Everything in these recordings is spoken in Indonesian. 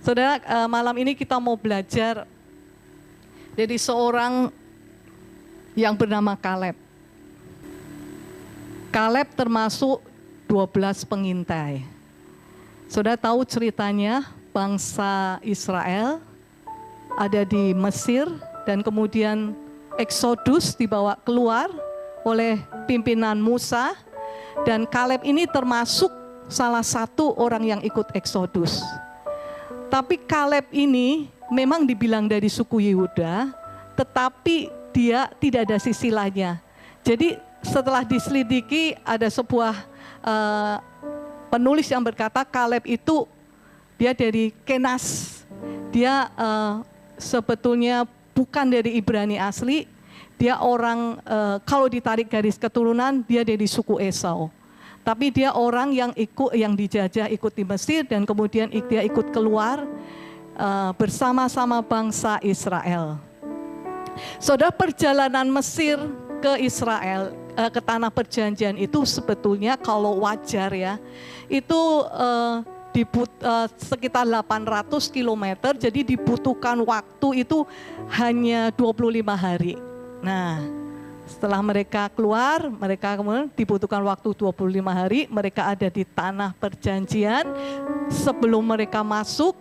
Saudara, malam ini kita mau belajar dari seorang yang bernama Kaleb. Kaleb termasuk 12 pengintai. Saudara tahu ceritanya, bangsa Israel ada di Mesir dan kemudian Eksodus dibawa keluar oleh pimpinan Musa, dan Kaleb ini termasuk salah satu orang yang ikut Eksodus. Tapi Kaleb ini memang dibilang dari suku Yehuda, tetapi dia tidak ada silsilahnya. Jadi setelah diselidiki ada sebuah penulis yang berkata Kaleb itu dia dari Kenas. Dia sebetulnya bukan dari Ibrani asli. Dia orang, kalau ditarik garis keturunan, dia dari suku Esau. Tapi dia orang yang dijajah ikut di Mesir, dan kemudian dia ikut keluar bersama-sama bangsa Israel. Saudara, perjalanan Mesir ke Israel, ke tanah perjanjian itu sebetulnya kalau wajar ya, itu sekitar 800 km, jadi dibutuhkan waktu itu hanya 25 hari. Nah, setelah mereka keluar, mereka kemudian dibutuhkan waktu 25 hari, mereka ada di tanah perjanjian. Sebelum mereka masuk,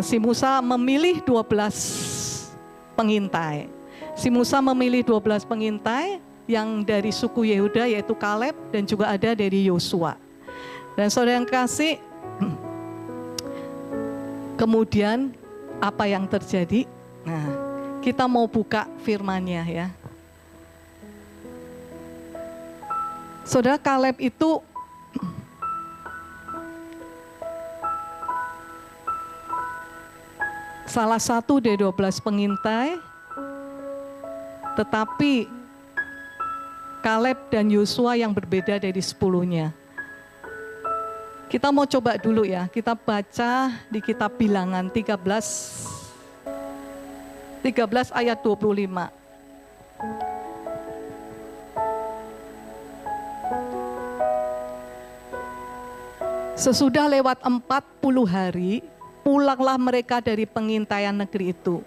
si Musa memilih 12 pengintai. Si Musa memilih 12 pengintai yang dari suku Yehuda, yaitu Kaleb, dan juga ada dari Yosua. Dan saudara yang kasih, kemudian apa yang terjadi? Nah, kita mau buka firman-Nya ya. Saudara, Kaleb itu salah satu dari 12 pengintai, tetapi Kaleb dan Yosua yang berbeda dari 10-nya. Kita mau coba dulu ya, kita baca di kitab Bilangan 13 ayat 25. Sesudah lewat 40 hari, pulanglah mereka dari pengintaian negeri itu.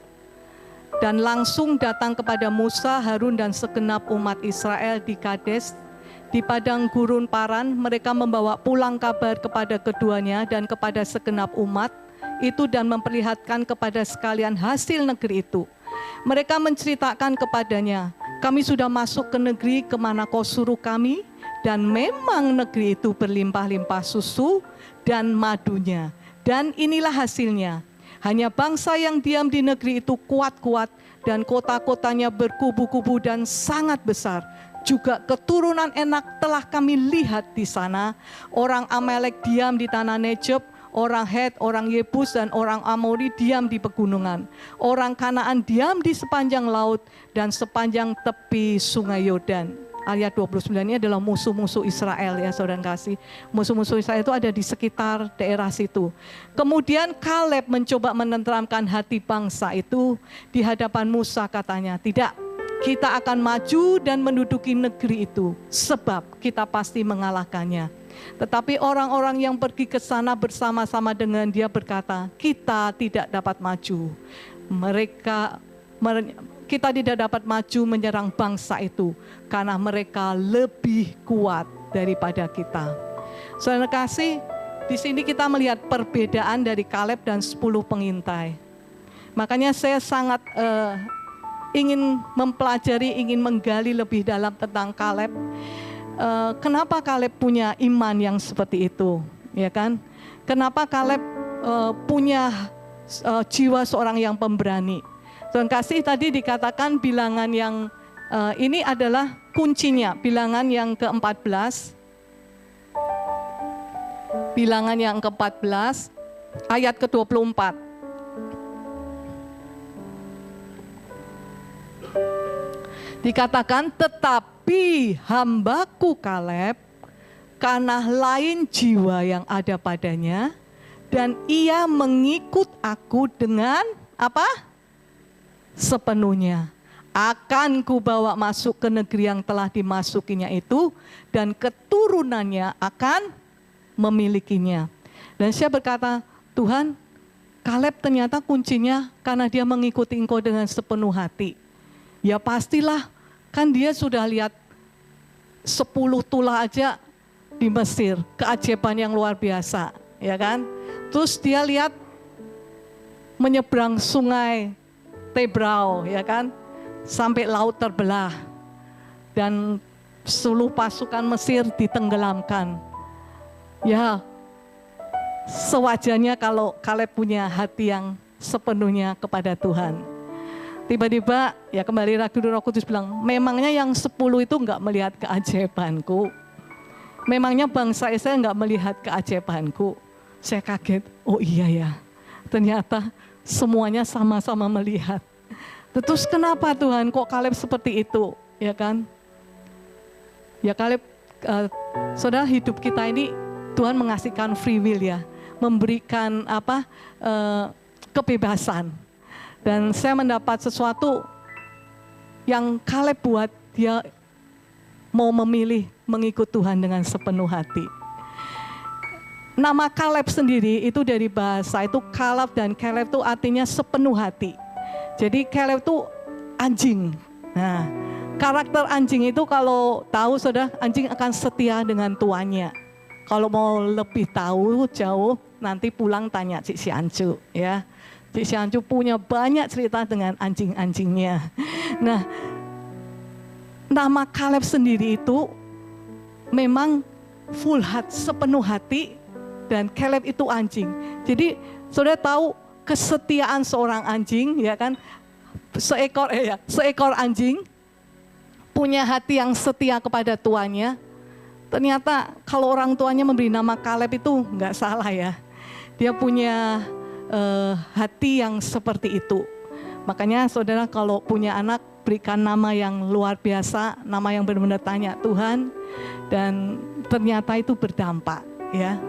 Dan langsung datang kepada Musa, Harun, dan segenap umat Israel di Kades, di padang gurun Paran. Mereka membawa pulang kabar kepada keduanya dan kepada segenap umat itu, dan memperlihatkan kepada sekalian hasil negeri itu. Mereka menceritakan kepadanya, kami sudah masuk ke negeri kemana kau suruh kami, dan memang negeri itu berlimpah-limpah susu dan madunya. Dan inilah hasilnya, hanya bangsa yang diam di negeri itu kuat-kuat, dan kota-kotanya berkubu-kubu dan sangat besar. Juga keturunan enak telah kami lihat di sana. Orang Amalek diam di tanah Negeb, orang Het, orang Yebus, dan orang Amori diam di pegunungan. Orang Kanaan diam di sepanjang laut dan sepanjang tepi sungai Yordan. Ayat 29 ini adalah musuh-musuh Israel ya saudara kasih. Musuh-musuh Israel itu ada di sekitar daerah situ. Kemudian Kaleb mencoba menenteramkan hati bangsa itu di hadapan Musa, katanya, tidak, kita akan maju dan menduduki negeri itu, sebab kita pasti mengalahkannya. Tetapi orang-orang yang pergi ke sana bersama-sama dengan dia berkata, kita tidak dapat maju. Kita tidak dapat maju menyerang bangsa itu karena mereka lebih kuat daripada kita. Saudara kasih, di sini kita melihat perbedaan dari Kaleb dan 10 pengintai. Makanya saya sangat ingin mempelajari, ingin menggali lebih dalam tentang Kaleb. Kenapa Kaleb punya iman yang seperti itu, ya kan? Kenapa Kaleb punya jiwa seorang yang pemberani? Tuhan kasih, tadi dikatakan bilangan yang ini adalah kuncinya, bilangan yang ke-14. Bilangan yang ke-14 ayat ke-24. Dikatakan, tetapi hambaku Kaleb, karena lain jiwa yang ada padanya, dan ia mengikut aku dengan apa? Sepenuhnya. Akan kubawa masuk ke negeri yang telah dimasukinya itu, dan keturunannya akan memilikinya. Dan saya berkata, Tuhan, Kaleb ternyata kuncinya karena dia mengikuti engkau dengan sepenuh hati. Ya pastilah, kan dia sudah lihat 10 tulah aja di Mesir, keajaiban yang luar biasa, ya kan? Terus dia lihat menyeberang sungai Tebrau, ya kan? Sampai laut terbelah. Dan seluruh pasukan Mesir ditenggelamkan. Ya, sewajarnya kalau Kaleb punya hati yang sepenuhnya kepada Tuhan. Tiba-tiba ya kembali lagi Roh Kudus bilang, memangnya yang 10 itu enggak melihat keajaibanku. Memangnya bangsa Israel enggak melihat keajaibanku. Saya kaget, oh iya ya. Ternyata semuanya sama-sama melihat. Terus kenapa Tuhan kok Kaleb seperti itu, ya kan? Ya Kaleb, saudara, hidup kita ini Tuhan mengasihkan free will ya. Memberikan kebebasan. Dan saya mendapat sesuatu yang Kaleb buat, dia mau memilih mengikut Tuhan dengan sepenuh hati. Nama Kaleb sendiri itu dari bahasa itu Kaleb, dan Kaleb itu artinya sepenuh hati. Jadi Kaleb itu anjing. Nah, karakter anjing itu kalau tahu saudara, anjing akan setia dengan tuannya. Kalau mau lebih tahu jauh, nanti pulang tanya Cik Siancu ya. Cik Siancu punya banyak cerita dengan anjing-anjingnya. Nah, nama Kaleb sendiri itu memang full heart, sepenuh hati, dan Kaleb itu anjing. Jadi saudara tahu kesetiaan seorang anjing, ya kan? Seekor anjing punya hati yang setia kepada tuannya. Ternyata kalau orang tuanya memberi nama Kaleb itu nggak salah ya. Dia punya hati yang seperti itu. Makanya saudara kalau punya anak, berikan nama yang luar biasa, nama yang benar-benar tanya Tuhan, dan ternyata itu berdampak ya.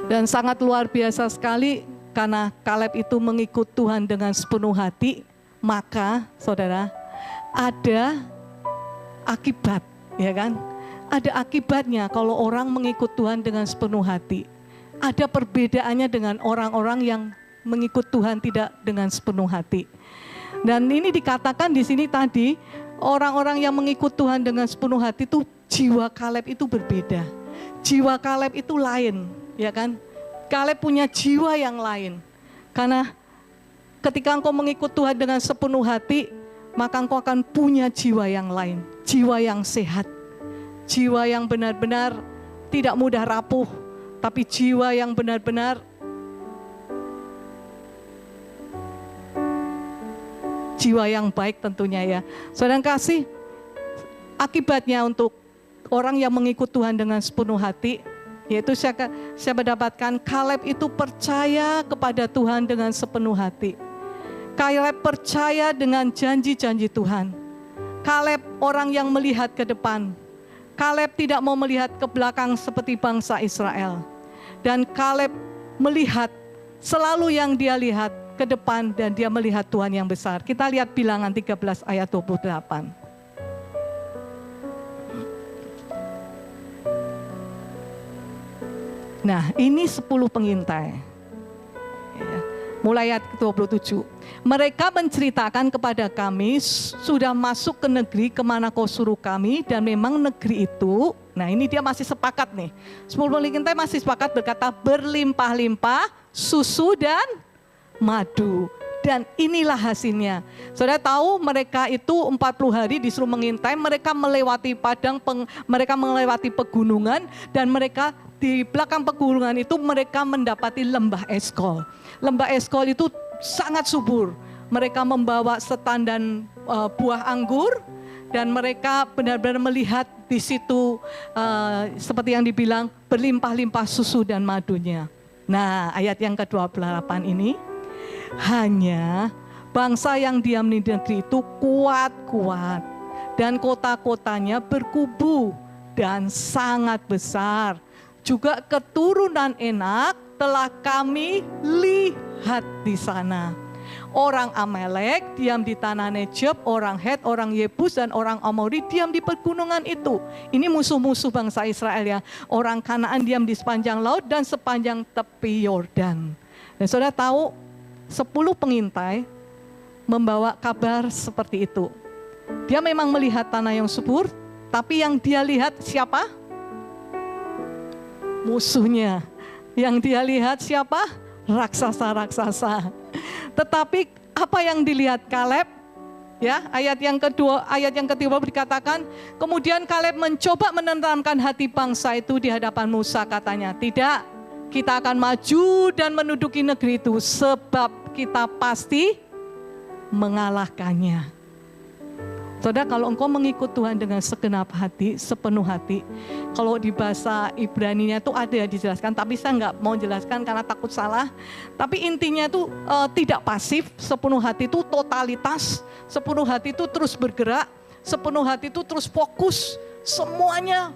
Dan sangat luar biasa sekali karena Kaleb itu mengikut Tuhan dengan sepenuh hati, maka saudara ada akibat, ya kan? Ada akibatnya kalau orang mengikut Tuhan dengan sepenuh hati. Ada perbedaannya dengan orang-orang yang mengikut Tuhan tidak dengan sepenuh hati. Dan ini dikatakan di sini tadi, orang-orang yang mengikut Tuhan dengan sepenuh hati itu jiwa Kaleb itu berbeda. Jiwa Kaleb itu lain, ya kan? Kaleb punya jiwa yang lain. Karena ketika engkau mengikut Tuhan dengan sepenuh hati, maka engkau akan punya jiwa yang lain, jiwa yang sehat. Jiwa yang benar-benar tidak mudah rapuh, tapi jiwa yang benar-benar jiwa yang baik tentunya ya. Saudara kasih, akibatnya untuk orang yang mengikut Tuhan dengan sepenuh hati, yaitu saya mendapatkan Kaleb itu percaya kepada Tuhan dengan sepenuh hati. Kaleb percaya dengan janji-janji Tuhan. Kaleb orang yang melihat ke depan. Kaleb tidak mau melihat ke belakang seperti bangsa Israel. Dan Kaleb melihat selalu yang dia lihat ke depan, dan dia melihat Tuhan yang besar. Kita lihat Bilangan 13 ayat 28. Nah, ini 10 pengintai. Mulai ayat ke-27. Mereka menceritakan kepada kami, sudah masuk ke negeri kemana kau suruh kami, dan memang negeri itu, nah ini dia masih sepakat nih. 10 pengintai masih sepakat berkata, berlimpah-limpah susu dan madu. Dan inilah hasilnya. Saudara tahu mereka itu 40 hari disuruh mengintai, mereka melewati padang, mereka melewati pegunungan, dan mereka di belakang pegunungan itu mereka mendapati lembah Eskol. Lembah Eskol itu sangat subur. Mereka membawa setandan buah anggur, dan mereka benar-benar melihat di situ seperti yang dibilang berlimpah-limpah susu dan madunya. Nah, ayat yang ke-28 ini, hanya bangsa yang diam di negeri itu kuat-kuat, dan kota-kotanya berkubu dan sangat besar. Juga keturunan Enak telah kami lihat di sana. Orang Amalek diam di tanah Negeb, orang Het, orang Yebus, dan orang Amori diam di pegunungan itu. Ini musuh-musuh bangsa Israel ya. Orang Kanaan diam di sepanjang laut dan sepanjang tepi Yordan. Dan saudara tahu 10 pengintai membawa kabar seperti itu. Dia memang melihat tanah yang subur, tapi yang dia lihat siapa? Musuhnya. Yang dia lihat siapa? Raksasa-raksasa. Tetapi apa yang dilihat Kaleb? Ya, ayat yang ketiga dikatakan, kemudian Kaleb mencoba menenteramkan hati bangsa itu di hadapan Musa, katanya, tidak, kita akan maju dan menduduki negeri itu sebab kita pasti mengalahkannya. Saudara, kalau engkau mengikut Tuhan dengan segenap hati, sepenuh hati, kalau di bahasa Ibrani-nya itu ada dijelaskan, tapi saya nggak mau jelaskan karena takut salah. Tapi intinya itu tidak pasif, sepenuh hati itu totalitas, sepenuh hati itu terus bergerak, sepenuh hati itu terus fokus, semuanya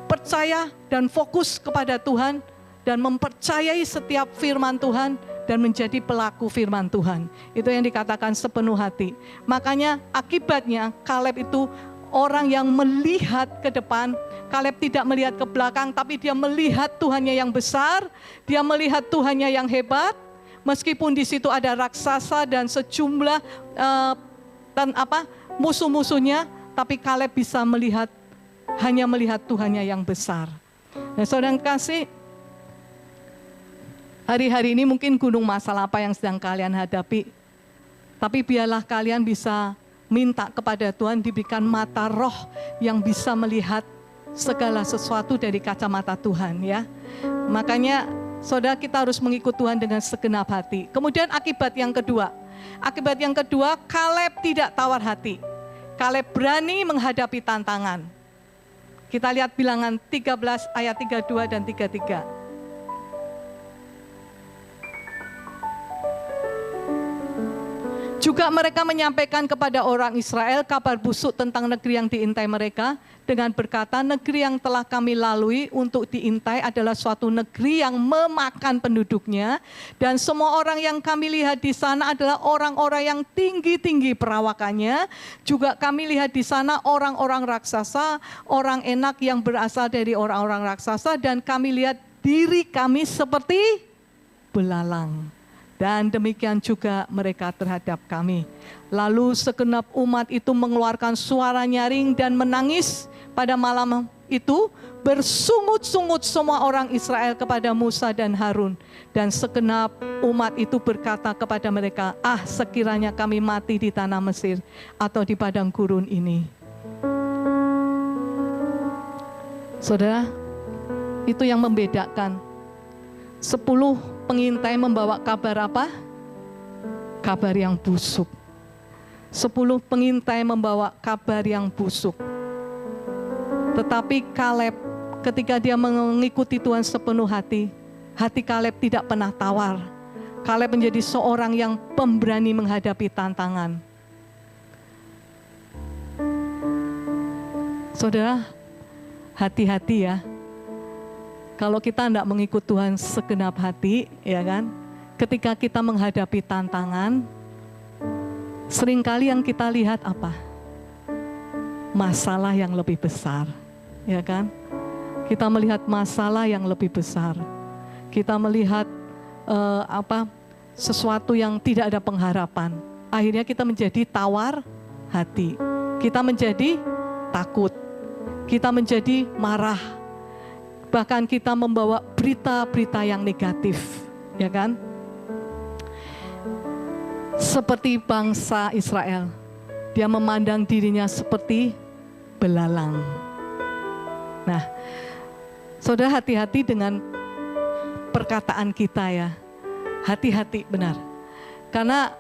percaya dan fokus kepada Tuhan, dan mempercayai setiap firman Tuhan, dan menjadi pelaku firman Tuhan. Itu yang dikatakan sepenuh hati. Makanya akibatnya Kaleb itu orang yang melihat ke depan. Kaleb tidak melihat ke belakang, tapi dia melihat Tuhannya yang besar, dia melihat Tuhannya yang hebat. Meskipun di situ ada raksasa dan sejumlah musuh-musuhnya, tapi Kaleb bisa hanya melihat Tuhannya yang besar. Nah, saudara kasih, hari-hari ini mungkin gunung masalah apa yang sedang kalian hadapi. Tapi biarlah kalian bisa minta kepada Tuhan diberikan mata roh yang bisa melihat segala sesuatu dari kacamata Tuhan, ya. Makanya saudara, kita harus mengikut Tuhan dengan segenap hati. Kemudian akibat yang kedua, Kaleb tidak tawar hati. Kaleb berani menghadapi tantangan. Kita lihat Bilangan 13 ayat 32 dan 33. Juga mereka menyampaikan kepada orang Israel kabar busuk tentang negeri yang diintai mereka, dengan berkata, negeri yang telah kami lalui untuk diintai adalah suatu negeri yang memakan penduduknya, dan semua orang yang kami lihat di sana adalah orang-orang yang tinggi-tinggi perawakannya. Juga kami lihat di sana orang-orang raksasa, orang enak yang berasal dari orang-orang raksasa, dan kami lihat diri kami seperti belalang. Dan demikian juga mereka terhadap kami. Lalu segenap umat itu mengeluarkan suara nyaring dan menangis. Pada malam itu bersungut-sungut semua orang Israel kepada Musa dan Harun. Dan segenap umat itu berkata kepada mereka, sekiranya kami mati di tanah Mesir atau di padang gurun ini. Saudara, itu yang membedakan. 10 pengintai membawa kabar apa? Kabar yang busuk. 10 pengintai membawa kabar yang busuk. Tetapi Kaleb, ketika dia mengikuti Tuhan sepenuh hati, hati Kaleb tidak pernah tawar. Kaleb menjadi seorang yang pemberani menghadapi tantangan. Saudara, hati-hati ya. Kalau kita tidak mengikut Tuhan segenap hati, ya kan? Ketika kita menghadapi tantangan, seringkali yang kita lihat apa? Masalah yang lebih besar, ya kan? Kita melihat masalah yang lebih besar. Kita melihat sesuatu yang tidak ada pengharapan. Akhirnya kita menjadi tawar hati. Kita menjadi takut. Kita menjadi marah. Bahkan kita membawa berita-berita yang negatif, ya kan? Seperti bangsa Israel, dia memandang dirinya seperti belalang. Nah, saudara, hati-hati dengan perkataan kita ya. Hati-hati benar. Karena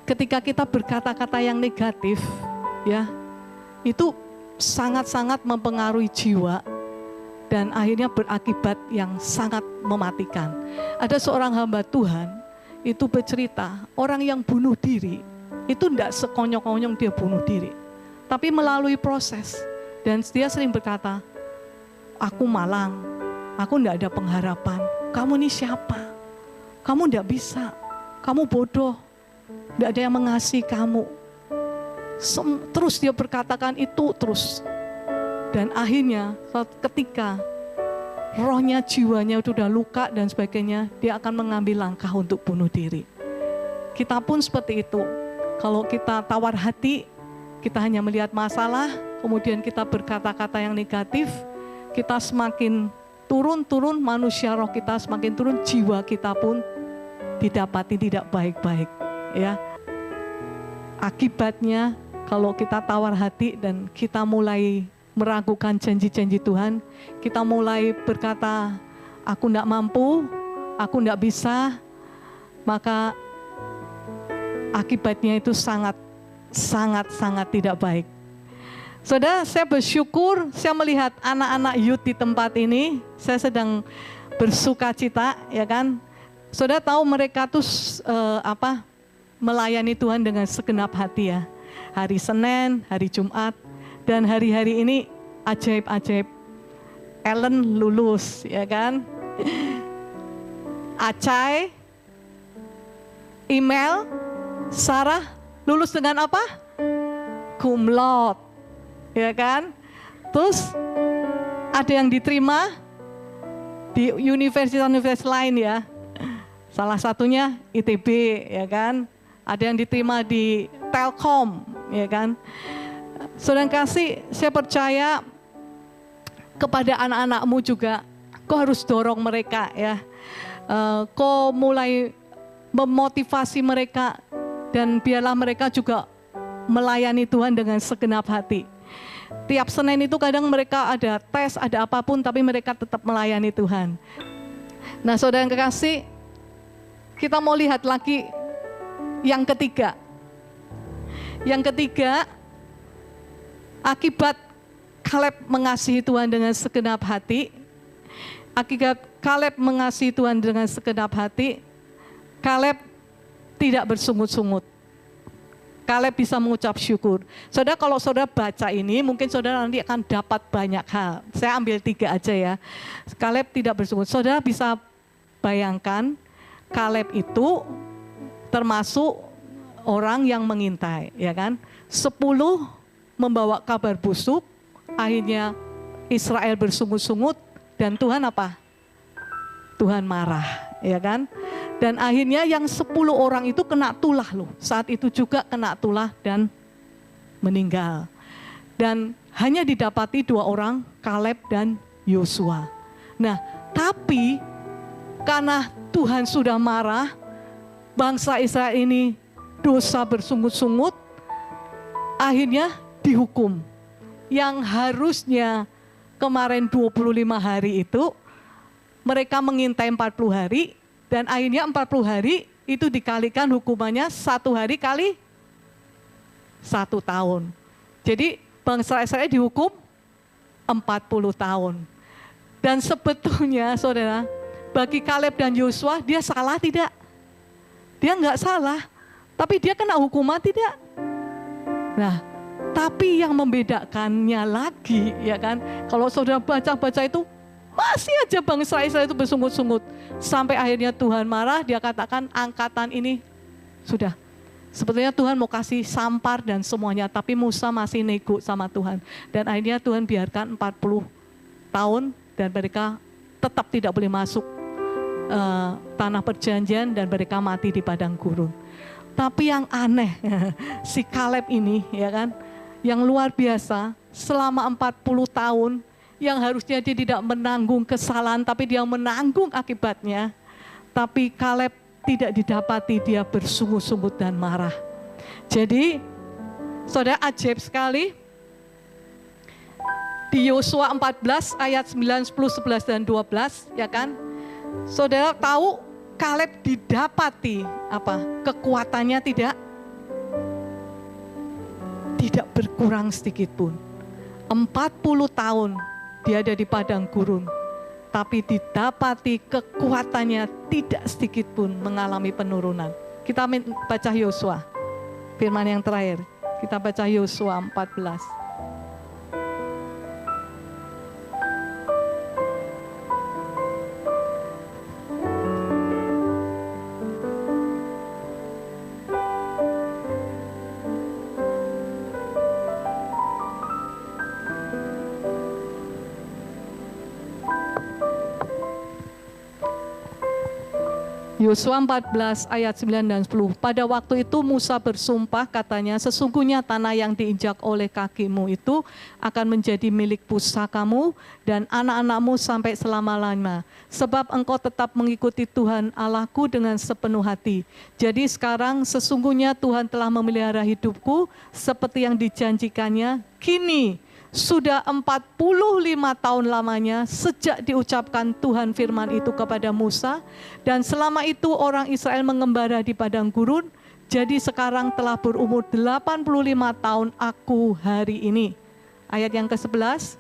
ketika kita berkata-kata yang negatif, ya, itu sangat-sangat mempengaruhi jiwa. Dan akhirnya berakibat yang sangat mematikan. Ada seorang hamba Tuhan, itu bercerita, orang yang bunuh diri, itu tidak sekonyong-konyong dia bunuh diri. Tapi melalui proses. Dan dia sering berkata, aku malang, aku tidak ada pengharapan. Kamu ini siapa? Kamu tidak bisa, kamu bodoh, tidak ada yang mengasihi kamu. Terus dia berkatakan itu terus. Dan akhirnya ketika rohnya, jiwanya sudah luka dan sebagainya, dia akan mengambil langkah untuk bunuh diri. Kita pun seperti itu. Kalau kita tawar hati, kita hanya melihat masalah, kemudian kita berkata-kata yang negatif, kita semakin turun, manusia roh kita semakin turun, jiwa kita pun didapati tidak baik-baik. Ya. Akibatnya kalau kita tawar hati dan kita mulai meragukan janji-janji Tuhan, kita mulai berkata, aku tidak mampu, aku tidak bisa, maka akibatnya itu sangat tidak baik. Saudara, saya bersyukur, saya melihat anak-anak youth di tempat ini, saya sedang bersuka cita, ya kan. Saudara tahu mereka tuh melayani Tuhan dengan segenap hati ya. Hari Senin, hari Jumat, dan hari-hari ini ajaib-ajaib. Ellen lulus, ya kan. Acai, email, Sarah lulus dengan apa? Cum laude, ya kan. Terus ada yang diterima di universitas lain ya. Salah satunya ITB, ya kan. Ada yang diterima di Telkom, ya kan. Saudara kasih, saya percaya kepada anak-anakmu juga, kau harus dorong mereka ya. Kau mulai memotivasi mereka dan biarlah mereka juga melayani Tuhan dengan segenap hati. Tiap Senin itu kadang mereka ada tes, ada apapun, tapi mereka tetap melayani Tuhan. Nah, saudara yang kekasih, kita mau lihat lagi yang ketiga. Yang ketiga, akibat Kaleb mengasihi Tuhan dengan segenap hati, akibat Kaleb mengasihi Tuhan dengan segenap hati, Kaleb tidak bersungut-sungut. Kaleb bisa mengucap syukur. Saudara, kalau saudara baca ini, mungkin saudara nanti akan dapat banyak hal. Saya ambil 3 aja ya. Kaleb tidak bersungut. Saudara bisa bayangkan, Kaleb itu termasuk orang yang mengintai, ya kan? 10 membawa kabar busuk, akhirnya Israel bersungut-sungut, dan Tuhan apa? Tuhan marah, ya kan? Dan akhirnya yang 10 orang itu kena tulah loh. Saat itu juga kena tulah dan meninggal. Dan hanya didapati 2 orang, Kaleb dan Yosua. Nah, tapi karena Tuhan sudah marah, bangsa Israel ini dosa bersungut-sungut, akhirnya dihukum. Yang harusnya kemarin 25 hari itu, mereka mengintai 40 hari, dan akhirnya 40 hari itu dikalikan hukumannya 1 hari kali 1 tahun. Jadi bangsa Israel dihukum 40 tahun. Dan sebetulnya saudara, bagi Kaleb dan Yosua, dia salah tidak? Dia enggak salah, tapi dia kena hukuman tidak? Nah, tapi yang membedakannya lagi, ya kan, kalau saudara baca-baca itu, masih aja bangsa Israel itu bersungut-sungut. Sampai akhirnya Tuhan marah, dia katakan angkatan ini sudah. Sebetulnya Tuhan mau kasih sampar dan semuanya, tapi Musa masih nego sama Tuhan. Dan akhirnya Tuhan biarkan 40 tahun dan mereka tetap tidak boleh masuk tanah perjanjian dan mereka mati di padang gurun. Tapi yang aneh, si Kaleb ini, ya kan, yang luar biasa, selama 40 tahun, yang harusnya dia tidak menanggung kesalahan, tapi dia menanggung akibatnya. Tapi Kaleb tidak didapati dia bersungut-sungut dan marah. Jadi, saudara, ajaib sekali. Di Yosua 14 ayat 9, 10, 11, dan 12, ya kan. Saudara tahu Kaleb didapati apa? Kekuatannya tidak berkurang sedikit pun. 40 tahun dia ada di padang gurun, tapi didapati kekuatannya tidak sedikit pun mengalami penurunan. Kita baca Yosua, firman yang terakhir. Kita baca Yosua 14. Yosua 14 ayat 9 dan 10. Pada waktu itu Musa bersumpah katanya, sesungguhnya tanah yang diinjak oleh kakimu itu akan menjadi milik pusakamu dan anak-anakmu sampai selama-lamanya. Sebab engkau tetap mengikuti Tuhan Allahku dengan sepenuh hati. Jadi sekarang sesungguhnya Tuhan telah memelihara hidupku seperti yang dijanjikannya. Kini sudah 45 tahun lamanya sejak diucapkan Tuhan firman itu kepada Musa, dan selama itu orang Israel mengembara di padang gurun. Jadi sekarang telah berumur 85 tahun aku hari ini. Ayat yang ke-11.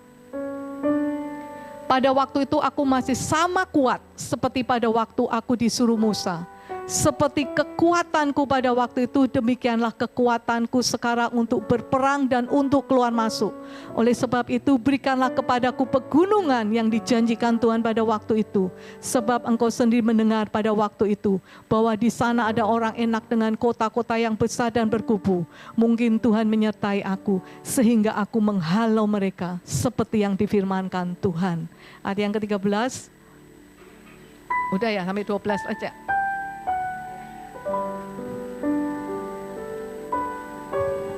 Pada waktu itu aku masih sama kuat seperti pada waktu aku disuruh Musa. Seperti kekuatanku pada waktu itu, demikianlah kekuatanku sekarang untuk berperang dan untuk keluar masuk. Oleh sebab itu berikanlah kepadaku pegunungan yang dijanjikan Tuhan pada waktu itu. Sebab engkau sendiri mendengar pada waktu itu bahwa di sana ada orang enak dengan kota-kota yang besar dan berkubu. Mungkin Tuhan menyertai aku sehingga aku menghalau mereka seperti yang difirmankan Tuhan. Ayat yang ke-13. Udah ya, sampai 12 aja.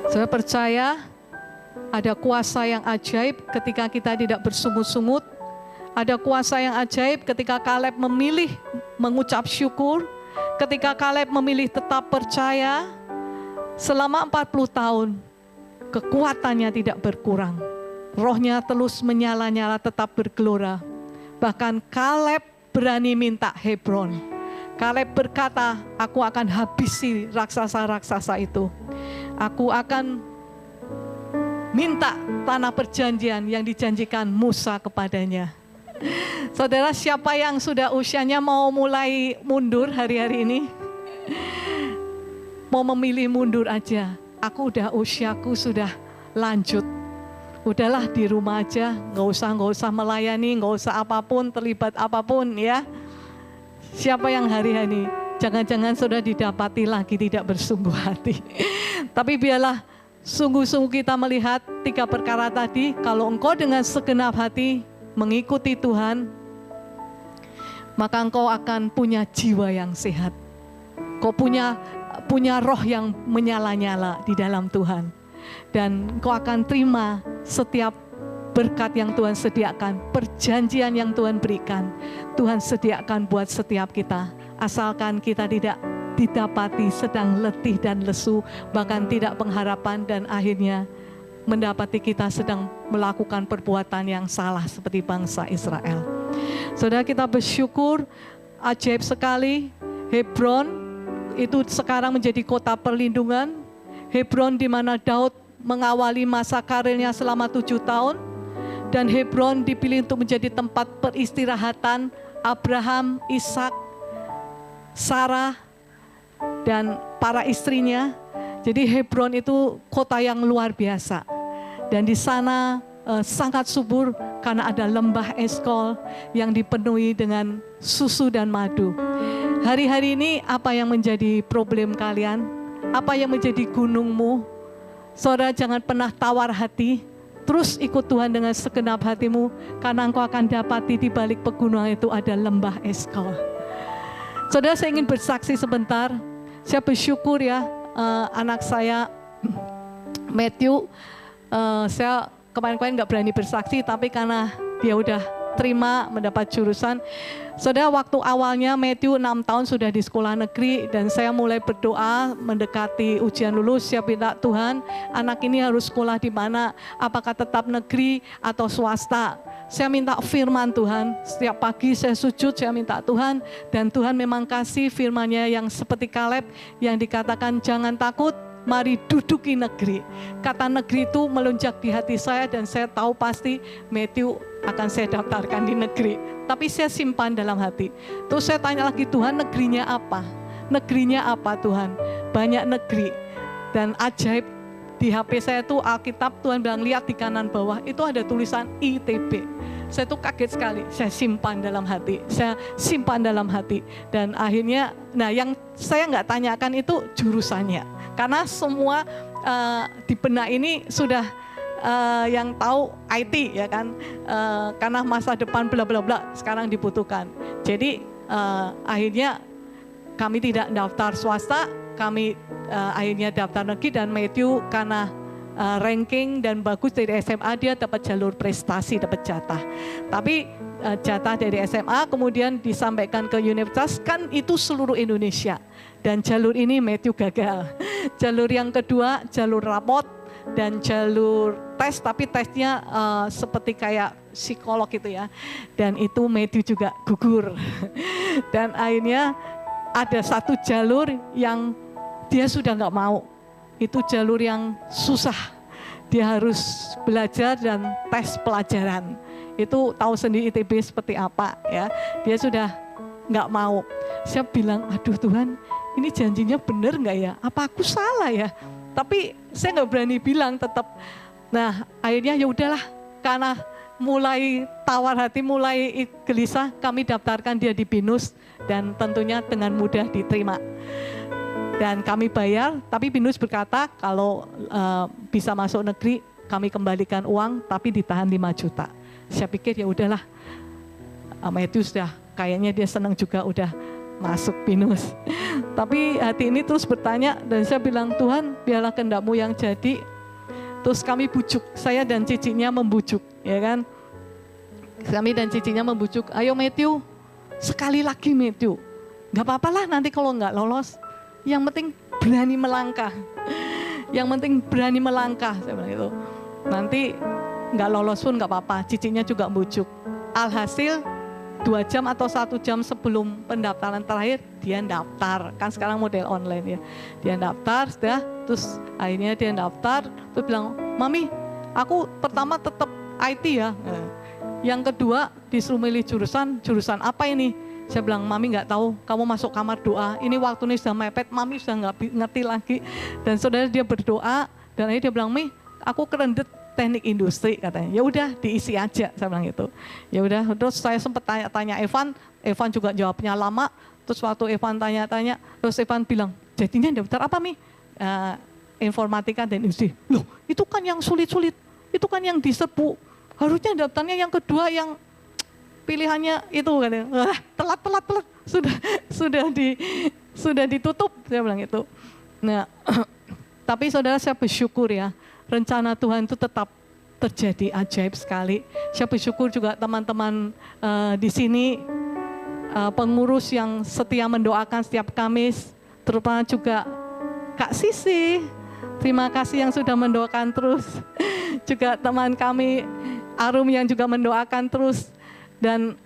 Saya percaya ada kuasa yang ajaib ketika kita tidak bersungut-sungut. Ada kuasa yang ajaib ketika Kaleb memilih mengucap syukur. Ketika Kaleb memilih tetap percaya. Selama 40 tahun kekuatannya tidak berkurang. Rohnya terus menyala-nyala, tetap bergelora. Bahkan Kaleb berani minta Hebron. Kaleb berkata, aku akan habisi raksasa-raksasa itu. Aku akan minta tanah perjanjian yang dijanjikan Musa kepadanya. Saudara, siapa yang sudah usianya mau mulai mundur hari-hari ini? Mau memilih mundur aja. Usiaku sudah lanjut. Udahlah di rumah aja, nggak usah melayani, nggak usah apapun, terlibat apapun ya. Siapa yang hari-hari jangan-jangan sudah didapati lagi tidak bersungguh hati. Tapi biarlah sungguh-sungguh kita melihat 3 perkara tadi. Kalau engkau dengan segenap hati mengikuti Tuhan, maka engkau akan punya jiwa yang sehat. Kau punya roh yang menyala-nyala di dalam Tuhan. Dan engkau akan terima setiap berkat yang Tuhan sediakan, perjanjian yang Tuhan berikan, Tuhan sediakan buat setiap kita. Asalkan kita tidak didapati sedang letih dan lesu, bahkan tidak pengharapan, dan akhirnya mendapati kita sedang melakukan perbuatan yang salah seperti bangsa Israel. Saudara, kita bersyukur, ajaib sekali. Hebron itu sekarang menjadi kota perlindungan. Hebron di mana Daud mengawali masa karirnya selama 7 tahun. Dan Hebron dipilih untuk menjadi tempat peristirahatan Abraham, Ishak, Sarah, dan para istrinya. Jadi Hebron itu kota yang luar biasa. Dan di sana sangat subur karena ada lembah Eskol yang dipenuhi dengan susu dan madu. Hari-hari ini apa yang menjadi problem kalian? Apa yang menjadi gunungmu? Saudara, jangan pernah tawar hati. Terus ikut Tuhan dengan segenap hatimu, karena engkau akan dapati di balik pegunungan itu ada lembah Eskol. Saudara, saya ingin bersaksi sebentar. Saya bersyukur ya, anak saya Matthew, saya kemarin-kemarin nggak berani bersaksi, tapi karena dia udah terima mendapat jurusan. Saudara, waktu awalnya Matthew 6 tahun sudah di sekolah negeri, dan saya mulai berdoa mendekati ujian lulus. Saya minta Tuhan, anak ini harus sekolah di mana? Apakah tetap negeri atau swasta? Saya minta firman Tuhan. Setiap pagi saya sujud, saya minta Tuhan, dan Tuhan memang kasih firman-Nya yang seperti Kaleb yang dikatakan jangan takut, mari duduki negeri. Kata negeri itu melonjak di hati saya, dan saya tahu pasti Matthew akan saya daftarkan di negeri. Tapi saya simpan dalam hati. Terus saya tanya lagi, Tuhan negerinya apa? Negerinya apa Tuhan? Banyak negeri. Dan ajaib di HP saya tuh Alkitab, Tuhan bilang lihat di kanan bawah itu ada tulisan ITB. Saya tuh kaget sekali. Saya simpan dalam hati. Saya simpan dalam hati. Dan akhirnya, nah yang saya nggak tanyakan itu jurusannya. Karena semua di benak ini sudah yang tahu IT ya kan, karena masa depan bla bla bla sekarang dibutuhkan. Jadi akhirnya kami tidak daftar swasta, kami akhirnya daftar negeri, dan Matthew karena ranking dan bagus dari SMA dia dapat jalur prestasi, dapat jatah. Tapi jatah dari SMA kemudian disampaikan ke universitas, kan itu seluruh Indonesia. Dan jalur ini Matthew gagal. Jalur yang kedua jalur rapot dan jalur tes, tapi tesnya seperti kayak psikolog gitu ya. Dan itu Matthew juga gugur. Dan akhirnya ada satu jalur yang dia sudah nggak mau. Itu jalur yang susah. Dia harus belajar dan tes pelajaran. Itu tahu sendiri ITB seperti apa ya. Dia sudah nggak mau. Saya bilang, aduh Tuhan, ini janjinya benar nggak ya? Apa aku salah ya? Tapi saya nggak berani bilang tetap. Nah akhirnya ya udahlah, karena mulai tawar hati, mulai gelisah, kami daftarkan dia di BINUS dan tentunya dengan mudah diterima. Dan kami bayar, tapi BINUS berkata kalau bisa masuk negeri kami kembalikan uang, tapi ditahan 5 juta. Saya pikir ya udahlah, Matthew sudah kayaknya dia senang juga udah masuk BINUS. Tapi hati ini terus bertanya dan saya bilang, Tuhan biarlah kehendak-Mu yang jadi. Terus kami bujuk, saya dan cicinya membujuk, ya kan. Kami dan cicinya membujuk, ayo Matthew, sekali lagi Matthew. Gak apa-apa lah nanti kalau nggak lolos. Yang penting berani melangkah. Yang penting berani melangkah, saya bilang itu. Nanti nggak lolos pun nggak apa-apa, cicinya juga bujuk. Alhasil 2 jam atau 1 jam sebelum pendaftaran terakhir, dia daftar. Kan sekarang model online ya. Dia daftar, sudah, terus akhirnya dia daftar, terus bilang, Mami, aku pertama tetap IT ya. Yang kedua disuruh milih jurusan apa ini? Saya bilang, Mami nggak tahu, kamu masuk kamar doa, ini waktunya sudah mepet, Mami sudah nggak ngerti lagi. Dan saudara dia berdoa, dan akhirnya dia bilang, Mi, aku kerendet teknik industri katanya. Ya udah diisi aja, saya bilang gitu. Ya udah, terus saya sempat tanya Evan juga jawabnya lama. Terus waktu Evan tanya-tanya, terus Evan bilang, jadinya daftar apa Mi? Informatika dan industri. Loh, itu kan yang sulit-sulit, itu kan yang diserbu. Harusnya daftarnya yang kedua yang pilihannya itu katanya. Telat. Sudah ditutup, saya bilang itu. Nah, tapi saudara saya bersyukur ya, rencana Tuhan itu tetap terjadi ajaib sekali. Saya bersyukur juga teman-teman di sini, pengurus yang setia mendoakan setiap Kamis, terutama juga Kak Sisi, terima kasih yang sudah mendoakan terus. Juga teman kami Arum yang juga mendoakan terus. Dan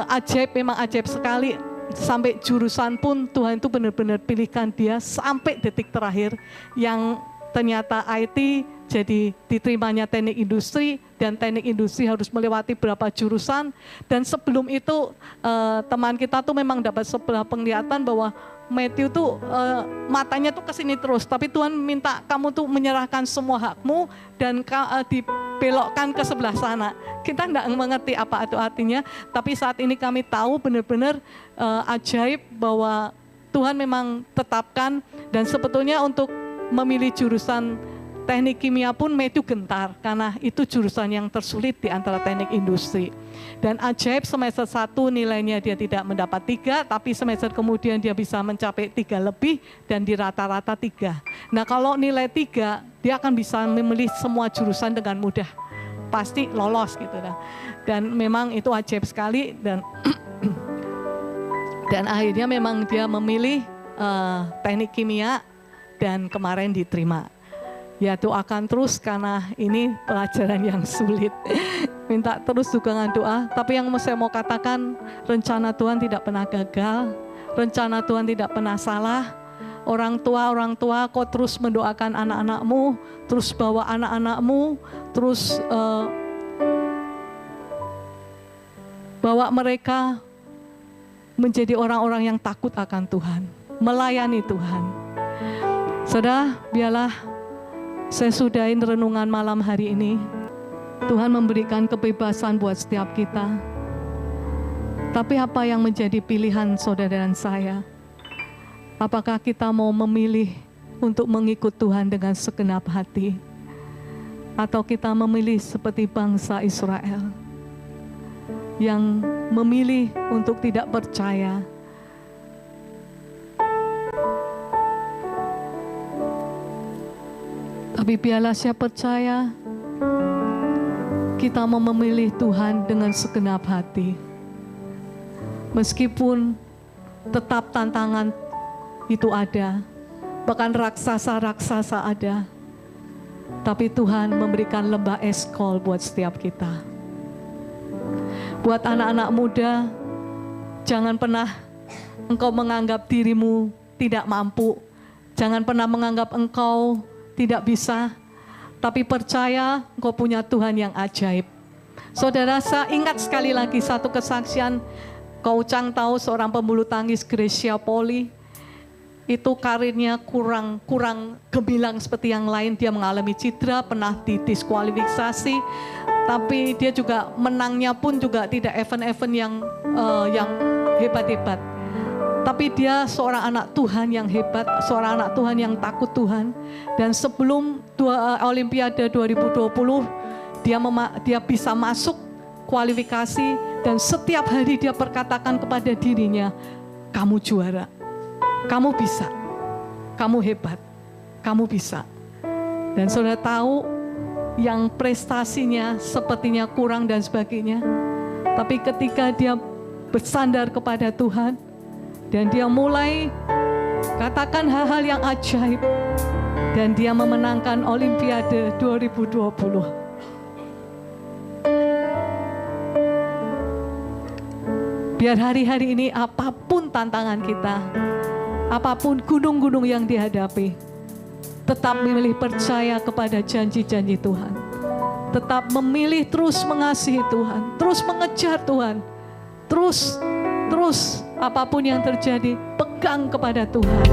ajaib, memang ajaib sekali. Sampai jurusan pun Tuhan itu benar-benar pilihkan dia sampai detik terakhir. Yang ternyata IT jadi diterimanya teknik industri, dan teknik industri harus melewati berapa jurusan. Dan sebelum itu teman kita tuh memang dapat sebelah penglihatan bahwa Matthew tuh matanya tuh kesini terus, tapi Tuhan minta kamu tuh menyerahkan semua hakmu dan dibelokkan ke sebelah sana. Kita tidak mengerti apa itu artinya, tapi saat ini kami tahu benar-benar ajaib bahwa Tuhan memang tetapkan. Dan sebetulnya untuk memilih jurusan teknik kimia pun Matthew gentar, karena itu jurusan yang tersulit di antara teknik industri. Dan ajaib semester 1 nilainya dia tidak mendapat 3, tapi semester kemudian dia bisa mencapai 3 lebih dan di rata-rata 3. Nah kalau nilai 3, dia akan bisa memilih semua jurusan dengan mudah. Pasti lolos gitu. Dan memang itu ajaib sekali, dan akhirnya memang dia memilih teknik kimia dan kemarin diterima. Ya doakan terus karena ini pelajaran yang sulit. Minta terus dukungan doa. Tapi yang saya mau katakan, rencana Tuhan tidak pernah gagal. Rencana Tuhan tidak pernah salah. Orang tua, kau terus mendoakan anak-anakmu, terus bawa anak-anakmu, terus bawa mereka menjadi orang-orang yang takut akan Tuhan, melayani Tuhan. Saudara, biarlah saya sudahin renungan malam hari ini. Tuhan memberikan kebebasan buat setiap kita. Tapi apa yang menjadi pilihan saudara dan saya? Apakah kita mau memilih untuk mengikut Tuhan dengan segenap hati? Atau kita memilih seperti bangsa Israel yang memilih untuk tidak percaya Tapi biarlah saya percaya kita mau memilih Tuhan dengan segenap hati. Meskipun tetap tantangan itu ada, bahkan raksasa-raksasa ada, tapi Tuhan memberikan lembah Eskol buat setiap kita. Buat anak-anak muda, jangan pernah engkau menganggap dirimu tidak mampu. Jangan pernah menganggap engkau tidak bisa. Tapi percaya engkau punya Tuhan yang ajaib. Saudara, saya ingat sekali lagi satu kesaksian. Kau Chang tahu seorang pembulu tangkis Gracia Poli. Itu karirnya kurang gemilang seperti yang lain. Dia mengalami cedera, pernah didiskualifikasi. Tapi dia juga menangnya pun juga tidak event-event yang hebat-hebat. Tapi dia seorang anak Tuhan yang hebat, seorang anak Tuhan yang takut Tuhan. Dan sebelum Olimpiade 2020, dia bisa masuk kualifikasi. Dan setiap hari dia berkatakan kepada dirinya, kamu juara, kamu bisa, kamu hebat, kamu bisa. Dan saudara tahu, yang prestasinya sepertinya kurang dan sebagainya. Tapi ketika dia bersandar kepada Tuhan, dan dia mulai katakan hal-hal yang ajaib, dan dia memenangkan Olimpiade 2020. Biar hari-hari ini apapun tantangan kita, apapun gunung-gunung yang dihadapi, tetap memilih percaya kepada janji-janji Tuhan. Tetap memilih terus mengasihi Tuhan, terus mengejar Tuhan. Terus apapun yang terjadi, pegang kepada Tuhan.